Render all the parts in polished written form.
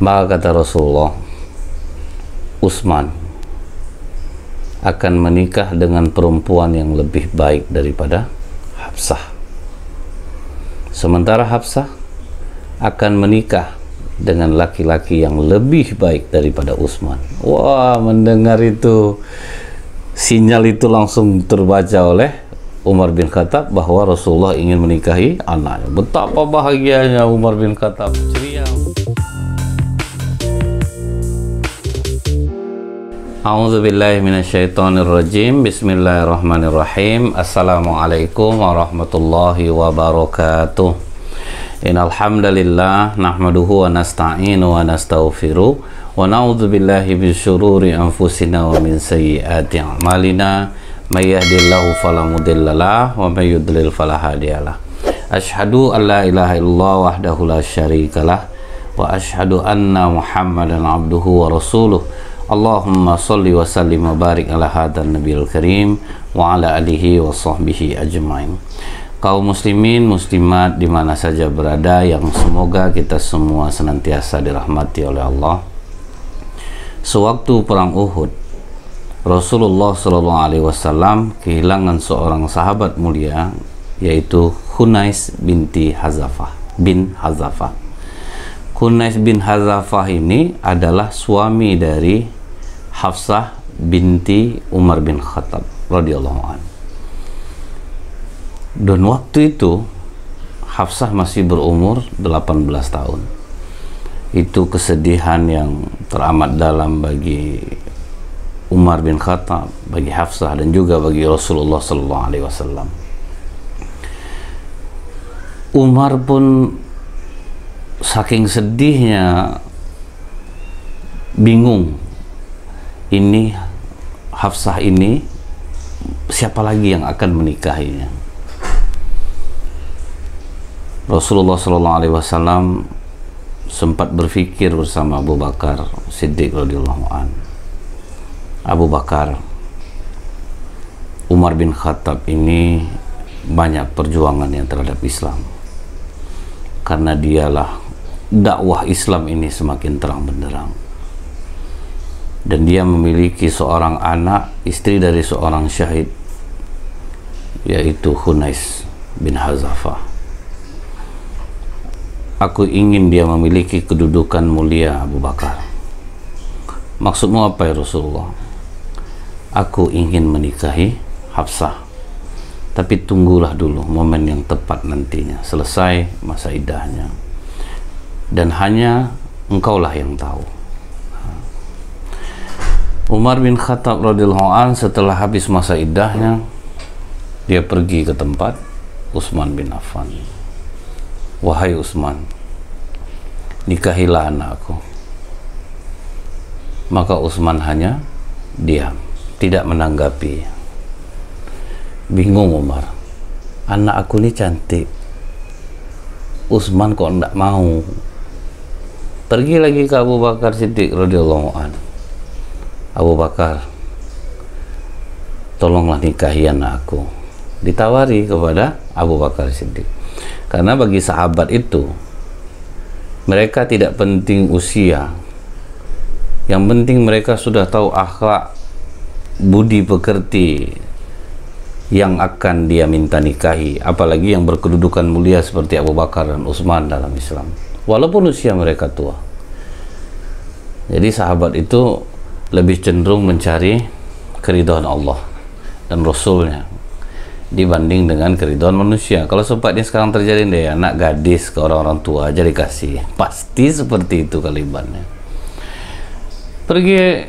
Maka kata Rasulullah, Utsman akan menikah dengan perempuan yang lebih baik daripada Hafsah. Sementara Hafsah akan menikah dengan laki-laki yang lebih baik daripada Utsman. Wah, mendengar itu, sinyal itu langsung terbaca oleh Umar bin Khattab bahwa Rasulullah ingin menikahi anaknya. Betapa bahagianya Umar bin Khattab. Ceria. A'udzubillahi minasyaitonirrajim. Bismillahirrahmanirrahim. Assalamualaikum warahmatullahi wabarakatuh. Innal hamdalillah nahmaduhu wa nasta'inu wa nastaghfiruh wa na'udzubillahi min syururi anfusina wa min sayyiati a'malina. May yahdihillahu fala mudhillalah wa may yudlil fala hadiyalah. Asyhadu an la ilaha illallah wahdahu la syarikalah wa asyhadu anna Muhammadan abduhu wa rasuluh. Allahumma sholli wa sallim wa barik ala hadzal nabiyil karim wa ala alihi wa sahbihi ajmain. Kaum muslimin muslimat di mana saja berada, yang semoga kita semua senantiasa dirahmati oleh Allah. Sewaktu perang Uhud, Rasulullah SAW kehilangan seorang sahabat mulia, yaitu Khunais binti Hazafah bin Hazafah. Khunais bin Hazafah ini adalah suami dari Hafsah binti Umar bin Khattab radhiyallahu anhu. Dan waktu itu Hafsah masih berumur 18 tahun. Itu kesedihan yang teramat dalam bagi Umar bin Khattab, bagi Hafsah, dan juga bagi Rasulullah SAW. Umar pun saking sedihnya bingung, ini Hafsah ini siapa lagi yang akan menikahinya. Rasulullah SAW sempat berpikir bersama Abu Bakar Siddiq radhiyallahu anhu. Abu Bakar, Umar bin Khattab ini banyak perjuangannya terhadap Islam, karena dialah dakwah Islam ini semakin terang benderang. Dan dia memiliki seorang anak, istri dari seorang syahid, yaitu Khunais bin Hazafah. Aku ingin dia memiliki kedudukan mulia, Abu Bakar. Maksudmu apa ya Rasulullah? Aku ingin menikahi Hafsah, tapi tunggulah dulu momen yang tepat nantinya, selesai masa iddahnya, dan hanya engkaulah yang tahu. Umar bin Khattab radhiyallahu anhu setelah habis masa iddahnya, dia pergi ke tempat Utsman bin Affan. Wahai Utsman, nikahilah anakku. Maka Utsman hanya diam, tidak menanggapi. Bingung Umar, anak aku ini cantik, Utsman kok enggak mau. Pergi lagi ke Abu Bakar Siddiq radhiyallahu anhu. Abu Bakar, tolonglah nikahi anakku. Ditawari kepada Abu Bakar Siddiq. Karena bagi sahabat itu, mereka tidak penting usia, yang penting mereka sudah tahu akhlak, budi pekerti yang akan dia minta nikahi, apalagi yang berkedudukan mulia seperti Abu Bakar dan Utsman dalam Islam, walaupun usia mereka tua. Jadi sahabat itu lebih cenderung mencari keridhaan Allah dan Rasulnya dibanding dengan keridhaan manusia. Kalau sempatnya sekarang terjadi deh, anak gadis ke orang-orang tua aja dikasih, pasti seperti itu kalibannya. Pergi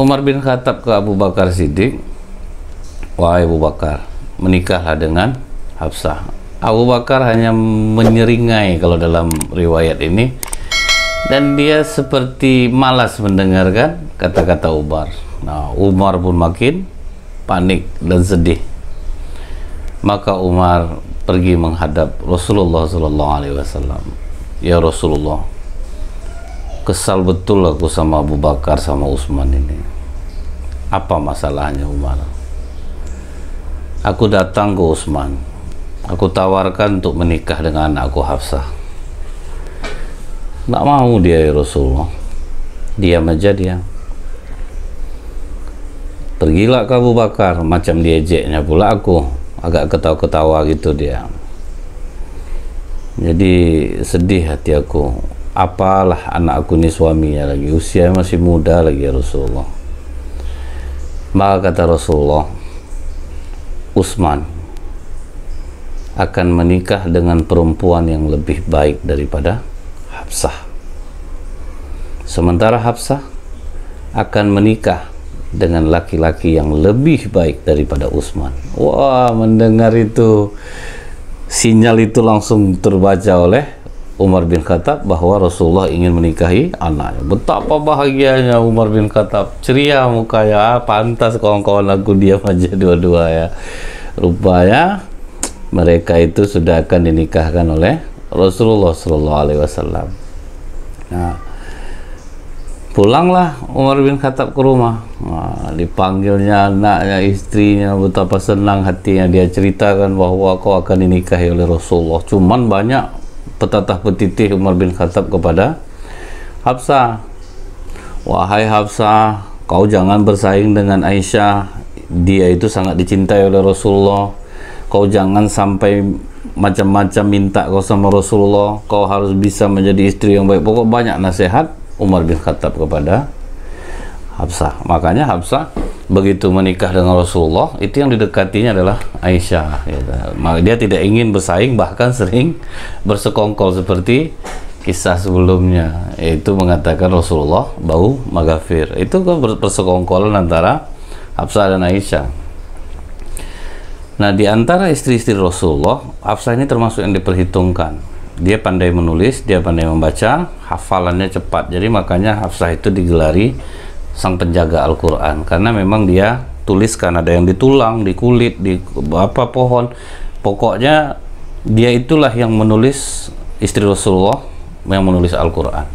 Umar bin Khattab ke Abu Bakar Siddiq. Wahai Abu Bakar, menikahlah dengan Hafsah. Abu Bakar hanya menyeringai kalau dalam riwayat ini, dan dia seperti malas mendengarkan kata-kata Umar. Nah, Umar pun makin panik dan sedih. Maka Umar pergi menghadap Rasulullah SAW. Ya Rasulullah, kesal betul aku sama Abu Bakar sama Utsman ini. Apa masalahnya Umar? Aku datang ke Utsman, aku tawarkan untuk menikah dengan anakku Hafsah. Nggak mau dia, ya Rasulullah. Diam aja dia. Pergilah ke Abu Bakar, macam diejeknya pula aku. Agak ketawa-ketawa gitu dia. Jadi sedih hati aku. Apalah anak aku ini suaminya lagi, usia masih muda lagi ya Rasulullah. Maka kata Rasulullah, Utsman akan menikah dengan perempuan yang lebih baik daripada Hafsah. Sementara Hafsah akan menikah dengan laki-laki yang lebih baik daripada Utsman. Wah, mendengar itu, sinyal itu langsung terbaca oleh Umar bin Khattab bahwa Rasulullah ingin menikahi anaknya. Betapa bahagianya Umar bin Khattab, ceria mukanya. Pantas kawan-kawan aku diam aja dua-dua ya. Rupanya mereka itu sudah akan dinikahkan oleh Rasulullah SAW. Nah, pulanglah Umar bin Khattab ke rumah. Nah, dipanggilnya anaknya, istrinya, betapa senang hatinya. Dia ceritakan bahwa kau akan dinikahi oleh Rasulullah. Cuman banyak petatah petitih Umar bin Khattab kepada Hafsah. Wahai Hafsah, kau jangan bersaing dengan Aisyah. Dia itu sangat dicintai oleh Rasulullah. Kau jangan sampai macam-macam minta kau sama Rasulullah. Kau harus bisa menjadi istri yang baik. Pokok banyak nasihat Umar bin Khattab kepada Hafsah. Makanya Hafsah begitu menikah dengan Rasulullah, itu yang didekatinya adalah Aisyah gitu. Dia tidak ingin bersaing, bahkan sering bersekongkol seperti kisah sebelumnya, yaitu mengatakan Rasulullah bau magafir. Itu kan persekongkolan antara Hafsah dan Aisyah. Nah, di antara istri-istri Rasulullah, Hafsah ini termasuk yang diperhitungkan. Dia pandai menulis, dia pandai membaca, hafalannya cepat. Jadi makanya Hafsah itu digelari sang penjaga Al-Quran, karena memang dia tuliskan, ada yang di tulang, di kulit, di apa pohon. Pokoknya dia itulah yang menulis, istri Rasulullah yang menulis Al-Quran.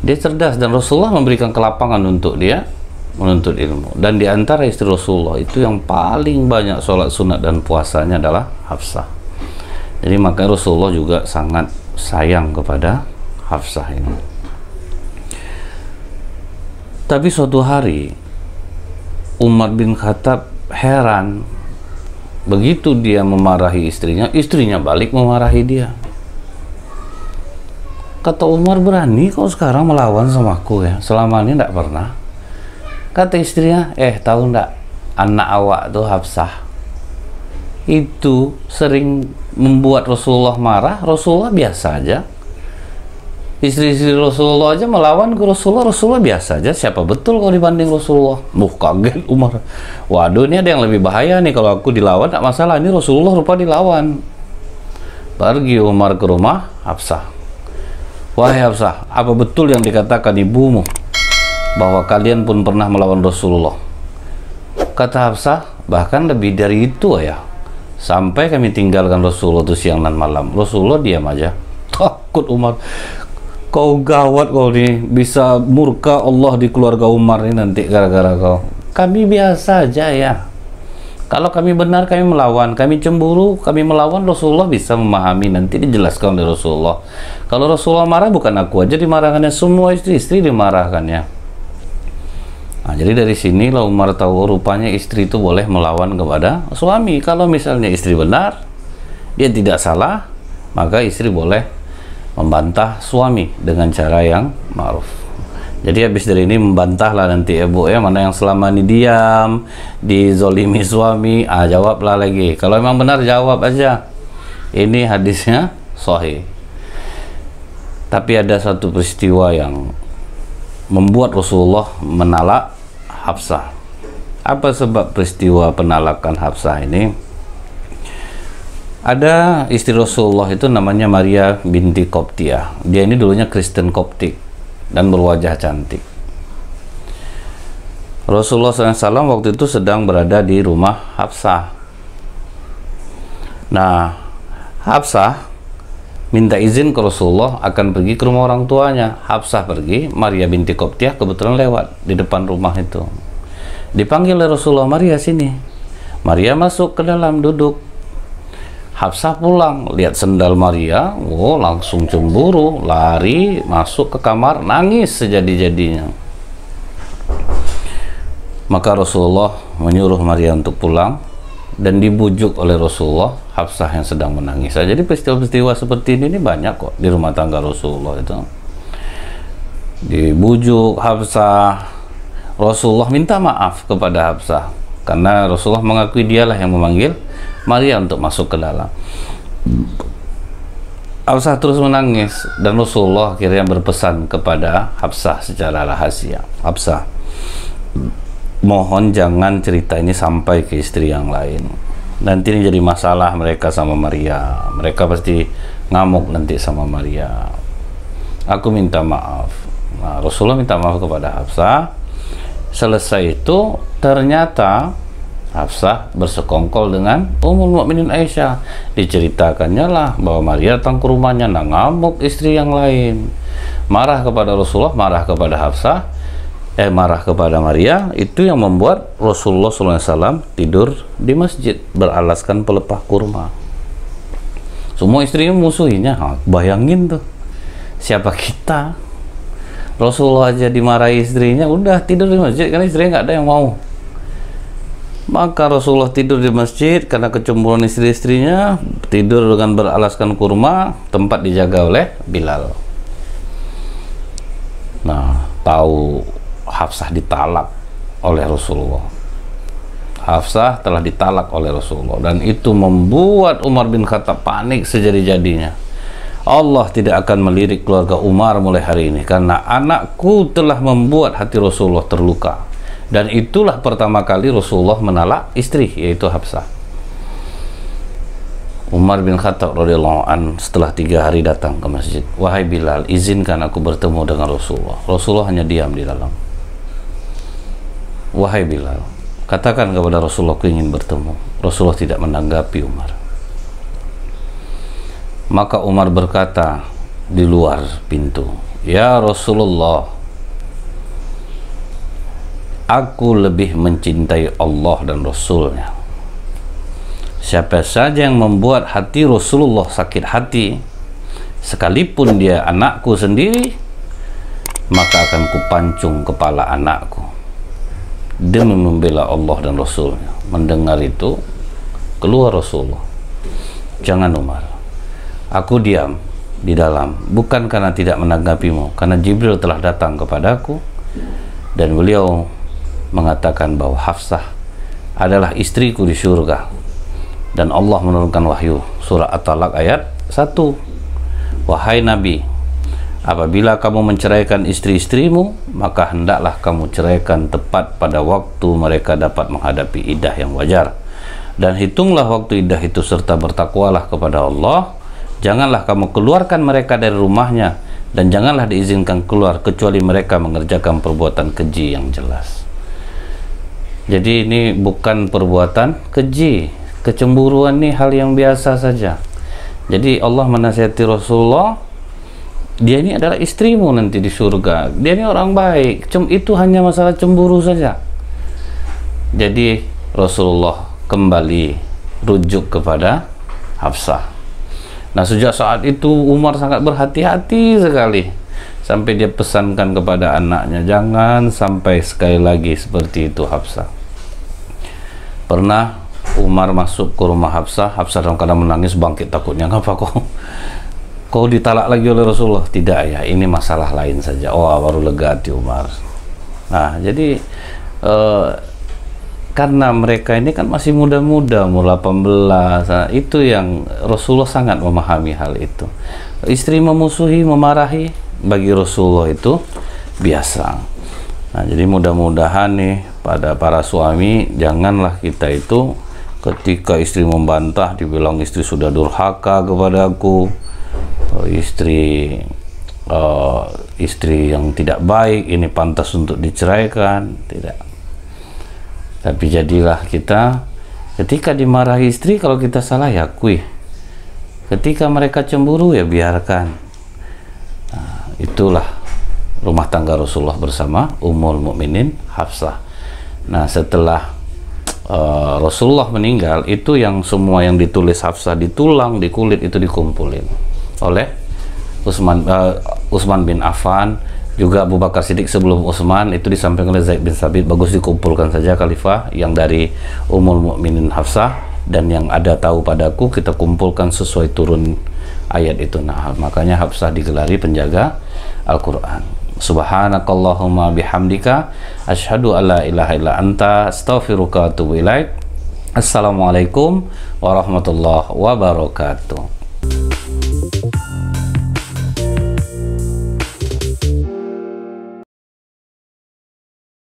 Dia cerdas dan Rasulullah memberikan kelapangan untuk dia menuntut ilmu. Dan di antara istri Rasulullah itu yang paling banyak sholat sunat dan puasanya adalah Hafsah. Jadi maka Rasulullah juga sangat sayang kepada Hafsah ini. Tapi suatu hari Umar bin Khattab heran, begitu dia memarahi istrinya, istrinya balik memarahi dia. Kata Umar, berani kau sekarang melawan sama aku ya? Selama ini tidak pernah. Kata istrinya, tahu ndak, anak awak tuh Hafsah itu sering membuat Rasulullah marah. Rasulullah biasa aja. Istri-istri Rasulullah aja melawan ke Rasulullah, Rasulullah biasa aja. Siapa betul kau dibanding Rasulullah? Kaget Umar. Waduh, ini ada yang lebih bahaya nih. Kalau aku dilawan tak masalah, ini Rasulullah rupa dilawan. Pergi Umar ke rumah Hafsah. Wahai Hafsah, apa betul yang dikatakan ibumu bahwa kalian pun pernah melawan Rasulullah? Kata Hafsah, bahkan lebih dari itu ya. Sampai kami tinggalkan Rasulullah itu siang dan malam. Rasulullah diam aja. Takut Umar. Kau gawat kau nih, bisa murka Allah di keluarga Umar ini nanti gara-gara kau. Kami biasa aja ya. Kalau kami benar kami melawan, kami cemburu, kami melawan, Rasulullah bisa memahami, nanti dijelaskan oleh Rasulullah. Kalau Rasulullah marah, bukan aku aja dimarahkannya, semua istri-istri dimarahkannya. Nah, jadi dari sini lah Umar tahu rupanya istri itu boleh melawan kepada suami. Kalau misalnya istri benar, dia tidak salah, maka istri boleh membantah suami dengan cara yang ma'ruf. Jadi habis dari ini membantahlah nanti ya Bu ya, mana yang selama ini diam, dizolimi suami, jawablah lagi. Kalau memang benar jawab aja. Ini hadisnya sahih. Tapi ada satu peristiwa yang membuat Rasulullah menalak Hafsah. Apa sebab peristiwa penalakan Hafsah ini? Ada istri Rasulullah itu namanya Maria binti Qoptiah. Dia ini dulunya Kristen Koptik dan berwajah cantik. Rasulullah SAW waktu itu sedang berada di rumah Hafsah. Nah, Hafsah minta izin ke Rasulullah akan pergi ke rumah orang tuanya. Hafsah pergi, Maria binti Qoptiah kebetulan lewat di depan rumah itu. Dipanggil oleh Rasulullah, Maria sini. Maria masuk ke dalam, duduk. Hafsah pulang, lihat sendal Maria, oh langsung cemburu, lari masuk ke kamar, nangis sejadi-jadinya. Maka Rasulullah menyuruh Maria untuk pulang dan dibujuk oleh Rasulullah Hafsah yang sedang menangis. Jadi peristiwa-peristiwa seperti ini banyak kok di rumah tangga Rasulullah itu. Dibujuk Hafsah, Rasulullah minta maaf kepada Hafsah karena Rasulullah mengakui dialah yang memanggil Maria untuk masuk ke dalam. Hafsah terus menangis dan Rasulullah akhirnya berpesan kepada Hafsah secara rahasia, Hafsah, mohon jangan cerita ini sampai ke istri yang lain. Nanti ini jadi masalah mereka sama Maria. Mereka pasti ngamuk nanti sama Maria. Aku minta maaf. Nah, Rasulullah minta maaf kepada Hafsah. Selesai itu ternyata Hafsah bersekongkol dengan Ummul Mukminin Aisyah. Diceritakannya lah bahwa Maria datang ke rumahnya, nah ngamuk istri yang lain. Marah kepada Rasulullah, marah kepada Hafsah, marah kepada Maria. Itu yang membuat Rasulullah SAW tidur di masjid beralaskan pelepah kurma. Semua istrinya musuhinya. Bayangin tuh, siapa kita? Rasulullah aja dimarahi istrinya, udah tidur di masjid karena istrinya nggak ada yang mau. Maka Rasulullah tidur di masjid karena kecemburuan istri-istrinya, tidur dengan beralaskan kurma, tempat dijaga oleh Bilal. Nah, tahu Hafsah ditalak oleh Rasulullah. Hafsah telah ditalak oleh Rasulullah dan itu membuat Umar bin Khattab panik sejadi-jadinya. Allah tidak akan melirik keluarga Umar mulai hari ini karena anakku telah membuat hati Rasulullah terluka. Dan itulah pertama kali Rasulullah menalak istri, yaitu Hafsah. Umar bin Khattab radhiyallahu an setelah 3 hari datang ke masjid. Wahai Bilal, izinkan aku bertemu dengan Rasulullah. Rasulullah hanya diam di dalam. Wahai Bilal, katakan kepada Rasulullah aku ingin bertemu. Rasulullah tidak menanggapi Umar. Maka Umar berkata di luar pintu, ya Rasulullah, aku lebih mencintai Allah dan Rasulnya. Siapa saja yang membuat hati Rasulullah sakit hati, sekalipun dia anakku sendiri, maka akan kupancung kepala anakku demi membela Allah dan Rasulnya. Mendengar itu, keluar Rasulullah. Jangan Umar, aku diam di dalam bukan karena tidak menanggapimu, karena Jibril telah datang kepadaku dan beliau mengatakan bahwa Hafsah adalah istriku di surga, dan Allah menurunkan wahyu surah At-Talaq ayat 1. Wahai Nabi, apabila kamu menceraikan istri-istrimu, maka hendaklah kamu ceraikan tepat pada waktu mereka dapat menghadapi iddah yang wajar, dan hitunglah waktu iddah itu serta bertakwalah kepada Allah. Janganlah kamu keluarkan mereka dari rumahnya, dan janganlah diizinkan keluar kecuali mereka mengerjakan perbuatan keji yang jelas. Jadi ini bukan perbuatan keji, kecemburuan ini hal yang biasa saja. Jadi Allah menasihati Rasulullah, dia ini adalah istrimu nanti di surga, dia ini orang baik, itu hanya masalah cemburu saja. Jadi Rasulullah kembali rujuk kepada Hafsah. Nah, sejak saat itu Umar sangat berhati-hati sekali, sampai dia pesankan kepada anaknya, jangan sampai sekali lagi seperti itu Hafsah. Pernah Umar masuk ke rumah Hafsah, Hafsah dalam keadaan menangis, bangkit takutnya, ngapa kau ditalak lagi oleh Rasulullah? Tidak ya, ini masalah lain saja. Oh, baru lega hati Umar. Nah, jadi karena mereka ini kan masih muda-muda, umur 18, nah, itu yang Rasulullah sangat memahami hal itu. Istri memusuhi, memarahi, bagi Rasulullah itu biasa. Nah, jadi mudah-mudahan nih pada para suami, janganlah kita itu ketika istri membantah, dibilang istri sudah durhaka kepadaku, istri yang tidak baik, ini pantas untuk diceraikan. Tidak. Tapi jadilah kita ketika dimarahi istri, kalau kita salah ya akui. Ketika mereka cemburu ya biarkan. Nah, itulah rumah tangga Rasulullah bersama Ummul Mukminin Hafsah. Nah, setelah Rasulullah meninggal, itu yang semua yang ditulis Hafsah di tulang, di kulit itu dikumpulin oleh Utsman bin Affan, juga Abu Bakar Siddiq sebelum Utsman, itu disampaikan oleh Zaid bin Sabit. Bagus dikumpulkan saja khalifah yang dari Ummul Mukminin Hafsah, dan yang ada tahu padaku kita kumpulkan sesuai turun ayat itu. Nah, makanya Hafsah digelari penjaga Al-Quran. Subhanakallahumma bihamdika asyhadu alla ilaha illa anta astaghfiruka wa atubu ilaik. Assalamualaikum warahmatullahi wabarakatuh.